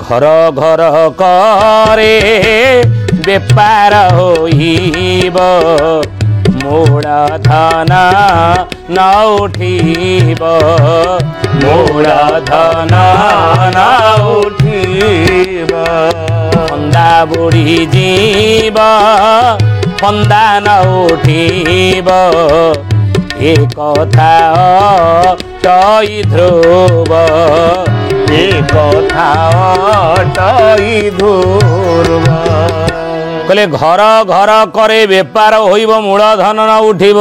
घर घर करे बेपार होइब मूलधन न उठिब मूलधन न उठिब फंदा बुढ़ी जीव फंदा न उठिब एक कथा टई ध्रुव एक कथा टई ध्रुव कहले घर घर करे बेपार होइब मूलधन न उठिब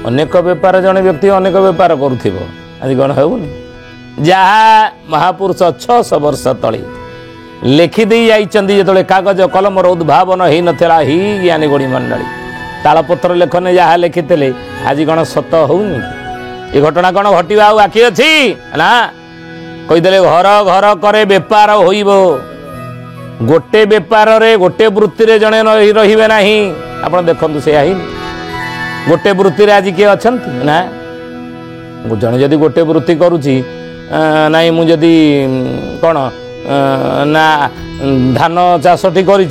अनेक बेपार जने व्यक्ति अनेक बेपार करुथिब आज कौन होउनी जहा महापुरुष 600 वर्ष तले लिखिदे जाइचंदी जो कागज कलमर उद्भावन हो नथिला ही ज्ञानी गुणी मंडली तालपत्र लेखने जहाँ लिखिते आज कौन सत होउनी ये घटना कौन घटवा बाकी अच्छी ना कहीदे घर घर करे बेपार होइब गोटे बेपार रे गोटे वृत्ति रे जने रहिबे नाही आपण देखंतु से आही गोटे वृत्ति रे आज के अछंती ना जने जदी गोटे वृत्ति करूची नाही मु जदी कोन ना धान चाषटी करी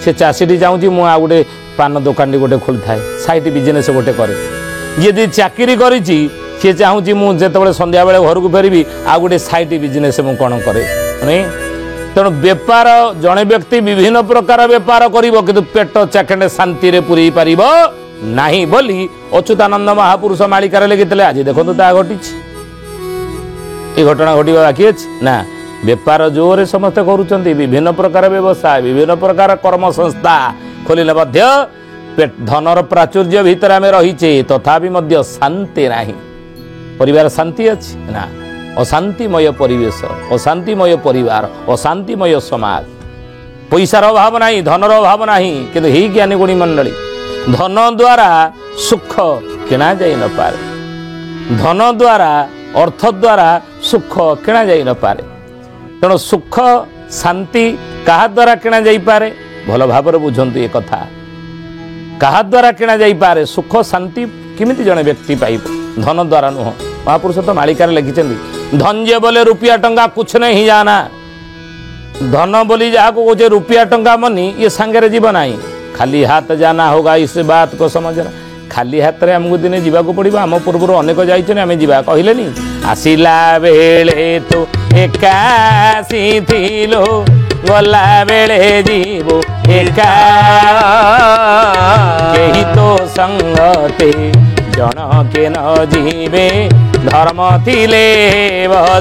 से चाषीटी चाहूँगी मु आ गोटे पान दुकान गोटे खोली थाए साइड बिजनेस गोटे करे जी चाकरी करी सी चाहूँगी मुझे संध्या बेले घर को फेरबी आ गोटे साइड बिजनेस मु कौन करे नहीं तेणु बेपार जड़े व्यक्ति विभिन्न प्रकार बेपार कर पेट चाकेंडे शांति रे पूरी पार नाही बोली अच्युतानंद महापुरुष मालिकार लिखिते आज देखो ता घटी ये घटना घटवा बाकी अच्छी ना बेपार जोरे समस्ते करुँच विभिन्न प्रकार व्यवसाय विभिन्न प्रकार कर्म संस्था खोलिले धनर प्राचुर्य भितर आम रहीचे तथापि मध्य शांति नाही परिवार शांति अच्छी ना अशांतिमय परिवेश अशांतिमय परिवार अशांतिमय समाज पैसार अभाव नहीं धनर अभाव नहीं किंतु ही ज्ञानी गुणी मंडली धन द्वारा सुख किणा जाई न पारे धन द्वारा अर्थ द्वारा सुख किणा जाई न पारे तेणु सुख शांति कहा द्वारा किणा जाई पारे भल भाव बुझंतु ये कथा कहा द्वारा किणा जाई पारे सुख शांति किमिति जने व्यक्ति पाइब धन द्वारा नुह महापुरुष तो मालिकार लिखिछन्ति धन जे बोले रुपया टंका कुछ नहीं जाना धन बोली जहाँ को कहे रुपया टंका मनी ये सांगे जीव ना खाली हाथ जाना होगा इस बात को समझना खाली हाथ रे हमको दिने जीवाक पड़ो आम पूर्व अनेक जाइए आम जा कहले आसिला बेले तो एकासी थिलो गला बेले जीवो एका केही तो संगते जन के न जीवे धर्म थिले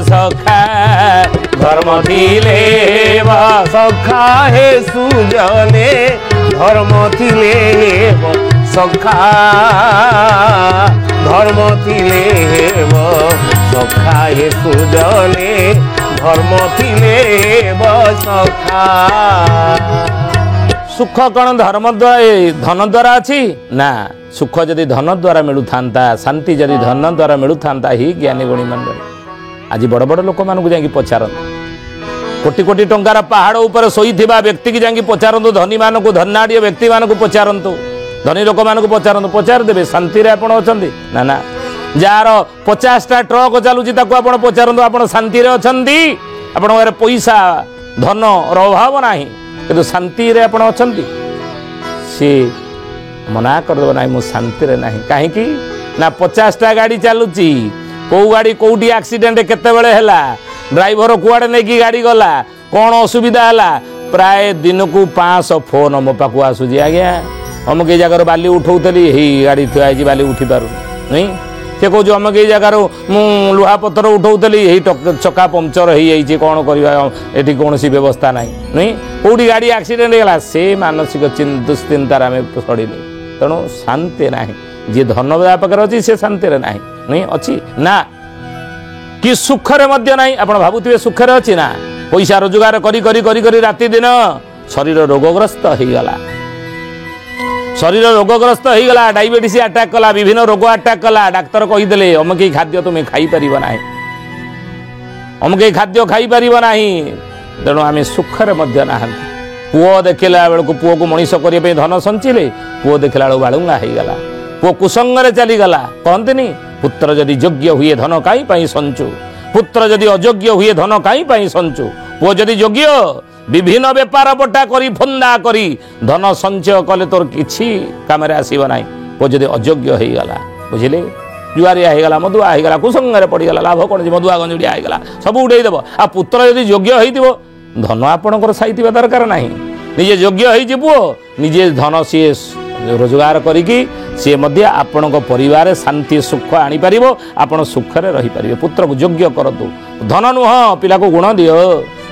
सखा धर्म थिले सखा हे सुजने धर्म थिले सखा धर्म थिले सखा हे सुजने धर्म थिले सखा सुख कौन धर्म द्वारा धन द्वारा अच्छी ना सुख जदि धन द्वारा मिलू था शांति जदि धन द्वारा मिलू था ही ज्ञानी गुणी मंडल आज बड़ बड़ लोक मानू जा पचार कोटी कोटी टंकार पहाड़ उपर शोई व्यक्ति की जाकि पचारतु धनी मान धनाढ़ व्यक्ति मान पचारतु धनी लोक मान पचारतु पचार देवे शांति रे आपण अछंती ना ना जार 50टा ट्रक चलुची ताको आपण पचारतु आपण शांति रे अछंती आपण घरे पैसा धन अभाव नाही किंतु शांति रे आपण अछंती सी मना करदेव ना मु शांति रे नाही कहीं ना 50टा गाड़ी चलुची कौ गाड़ी कौटी एक्सीडेंट केते बेले हैला ड्राइवर कुआड़े नहीं कि गाड़ी गला कौन असुविधा है प्राय दिन को 500 फोन मो पाक आसूजी आज्ञा अमुक जगार बाली उठाऊली ही गाड़ी थुआई बाली उठी पार नहीं से कह अमुक जगार मु लुहा पथर उठाऊली ही चक्का पंक्चर हो जाइए कौन कर कौन व्यवस्था ना नहीं कौटी गाड़ी एक्सीडेंट होगा से मानसिक दुश्चिंतार आम सड़ीनी तेणु शांति ना जी धन पाखे अच्छी से शांति ना नहीं अच्छी ना कि सुखरे मध्य नहीं आप भावुवे सुखरे अच्छी ना पैसा रोजगार करी करी करी करी राति दिन शरीर रोगग्रस्त हो गला शरीर रोगग्रस्त हो गला डायबिटीज अटैक कला विभिन्न रोग अटैक कला डाक्तर कहीदे अमुक खाद्य तुम्हें खाई पार ना अमुक खाद्य खाई पार ना तेणु आम सुखरे मध्य ना पुओ देखला बेलू पुओ को मनीष करने धन संचिले पुओ देखला बेलू बालुंगा हो गला पुओ कुसंगे चलीगला कहते पुत्र जदि योग्य हुए धन कहीं संचु पुत्र जदि अयोग्य हुए धन कहीं संचु पुओ जदि योग्य विभिन्न बेपार बटा करी फंदा करी धन संचय कले तोर किछि काम आसब ना पुओ जदि अयोग्य हो गला बुझिले जुआरिया हो गला मधुआ हो गला कुसंगे पड़गला लाभ कौन मधुआ गंजुड़िया हो गला सब उड़ेदेव आ पुत्र जदि योग्य हो धन आपणकर साइथ दरकार ना निजे योग्य हो पुओ निजे धन सी रोजगार करी सी आपण परिवार शांति सुख आनी पार आपण सुखरे रही पारे पुत्र को योग्य करतु धन नुह पिला को गुण दियो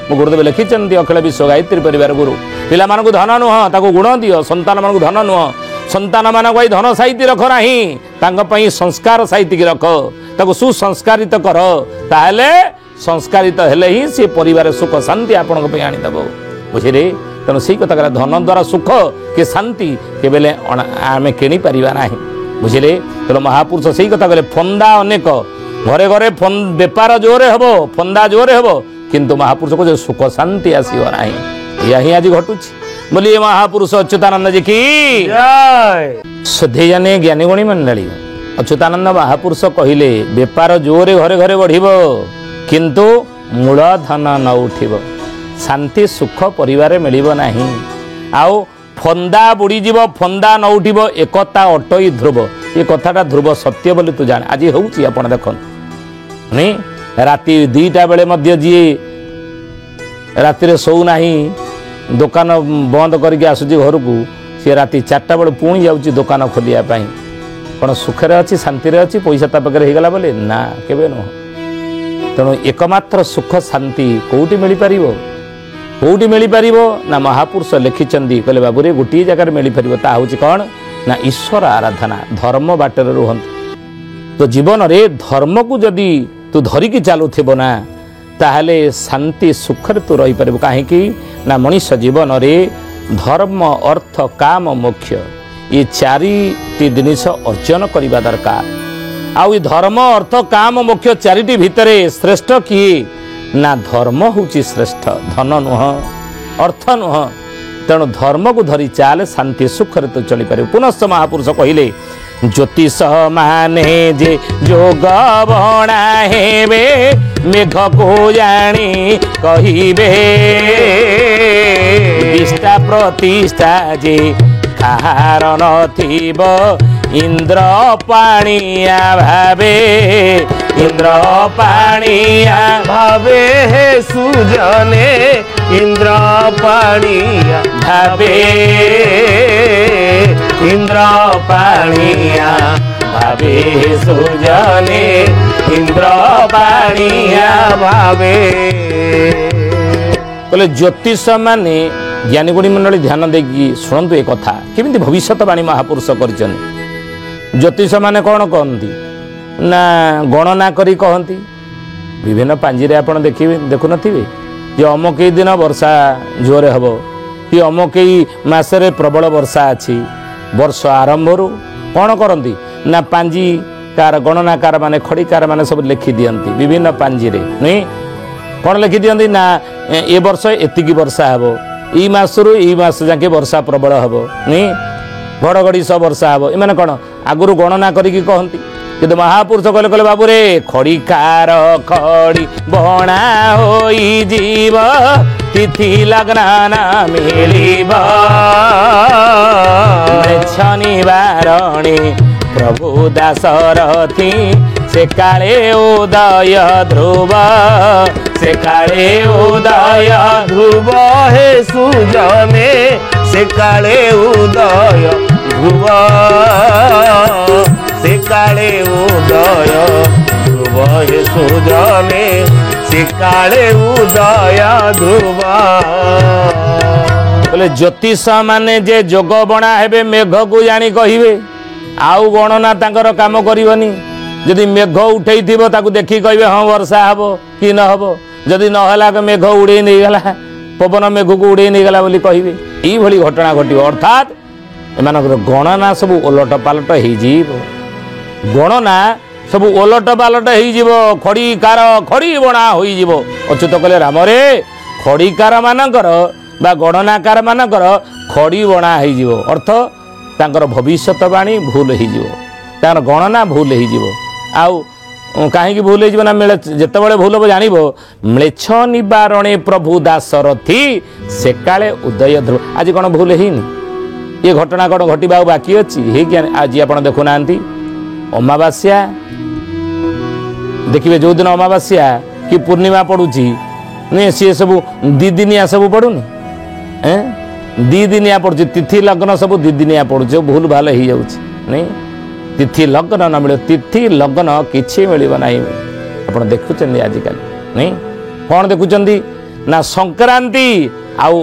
मो गुरुदेव लिखिं अखिल विश्व गायत्री परिवार गुरु पिला मानक धन नुह ताको गुण दियो संतान मानक धन नुह संतान मानक धन साइती रख ना संस्कार साइती रख ताको सुसंस्कारित कर ताहले संस्कारित हेले ही सी परिवार सुख शांति आपण आनीदेव बुझे तेणु से कथा कह धन द्वारा सुख के शांति केवल आम किणी पारिबा नाही बुझिले तेणु महापुरुष से कथा कहले फंदा अनेक घरे घरे बेपार जोरे हबो फंदा जोरे हबो किंतु महापुरुष को जो सुख शांति आसीबो नाही यही आज घटुछि बोलिए महापुरुष अच्युतानंद जी की जय श्रद्धेयने ज्ञानी गुणी मंडली अच्युतानंद महापुरुष कहिले बेपार जोरे घरे घरे बढ़िबो किंतु मूल धन न उठिबो शांति सुख परिवार मिलिबो नाही आउ फंदा बुड़ीजीव फंदा न उठिब एकता अटई ध्रुव ये कथाटा ध्रुव सत्य बोली तू जान आज होउची आपण देखन नहीं राति 2टा बेले मध्य जी राति रे सौ नाही दुकान बंद करके आसुची घर को सी राति 4टा बेले पुणी जाउची दुकान खोलिया पाई कोन सुखरे अछि शांति रे अछि पैसा ता पकरे हे गला बोले ना केबे न तेणु एकमात्र सुख शांति कोउटी मिली परिबो कौटी मिल पार ना महापुरुष लिखिं कहले बाबूरे गोटे जगार मिल पार ता हूँ कौन ना ईश्वर आराधना धर्म बाटर रुहंतु तो जीवन रे धर्म को जदि तू धरिकी चलुब ना ताहले शांति सुखरे तू रही पार कहीं ना मनुष्य जीवन रे धर्म अर्थ काम मोक्ष ये 4टी जिनिस अर्जन करने दरकार आउ धर्म अर्थ काम मोक्ष 4टी भितरे श्रेष्ठ किए ना धर्म हूँ श्रेष्ठ धन नुह अर्थ नुह तेणु धर्म को धरी चाल शांति सुखरे तो चली पारे पुनश्च महापुरुष कहले ज्योतिष माने जे जोग बणा हेबे मेघ को जानी कहिबे निष्ठा प्रतिष्ठा जे कहार नथिब इंद्र पाणिया भावे इंद्र पाणिया भावे हे सुजने इंद्र पाणिया भावे इंद्र पाणिया भावे सुजने इंद्र पाणिया भावे बोले ज्योतिष माने ज्ञानी गुणी मंडली ध्यान देकी शुणु एक कथा केमिति भविष्यवाणी महापुरुष कर ज्योतिष माने कौन कहती ना गणना करी कहती विभिन्न पांजिरे आपण देखिए देखु नथिबे जे अमकई दिन वर्षा जोरे हबो कि अमकई मासरे प्रबल वर्षा अछि वर्ष आरंभ रु कौन करती ना पांजी कार गणनाकार माने खड़ीकार माने सब लिखि दियंती विभिन्न पांजिरे नहीं कौन लिखि दियंती ना ए वर्ष एतिकी वर्षा हबो ई मासरु ई मास जाके वर्षा प्रबल हबो नहीं घड़घड़ी सब वर्षा हम एम कौन आगुरी गणना करी कहती कि महापुरुष कहले कहले बाबू रे खड़ी कार खड़ी बणा होई जीव तिथि लग्न न मिलिब शनिवारणी प्रभु दासरथी से काले उदय ध्रुव से काले उदय ध्रुव हे सुजने से काले उदय ध्रुव से काले उदय ध्रुव हे सुजने से काले उदय ध्रुव बोले ज्योतिष माने जे जोग बणा हेबे मेघ को जानी कहिबे आउ गणना तांकर काम करिवनी जदि मेघ उठे ताकू देखी कहे हाँ वर्षा हम कि न हम जदि नहला मेघ उड़े नहीं गला पवन मेघ को उड़े नहीं गला बोली कहे यही घटना घट अर्थात एम गणना सब ओलट पालट हो गणना सब ओलट पालट हो खड़ी कार खड़ी बणा हो अच्युत कहले राम रे खड़ीकार मानकर बा गणनाकार मानकर खड़ी बणा हो अर्थ तांकर भविष्यवाणी भूल हो गणना भूल हो आउ कहीं भूल हो मिले जिते भूल हम जान म्लेच्छ निवारणे प्रभु दासरथी से काले उदय ध्रुव आज कौन भूल हैनी ये घटना कौन घटवा बाकी अच्छी आज आप देखुना अमावास्या देखिए जो दिन अमावास्या कि पूर्णिमा पड़ुची नहीं सी सब दिदिनिया सब पड़ुनी दिदिनिया पड़ुची तिथि लग्न सब दिदिनिया पड़ुचे भूल भाल हो जाऊँ नहीं तिथि लग्न न मिले तिथि लग्न किसी मिल ना आप देखुं आजिकल नहीं कौन देखुं ना संक्रांति आउ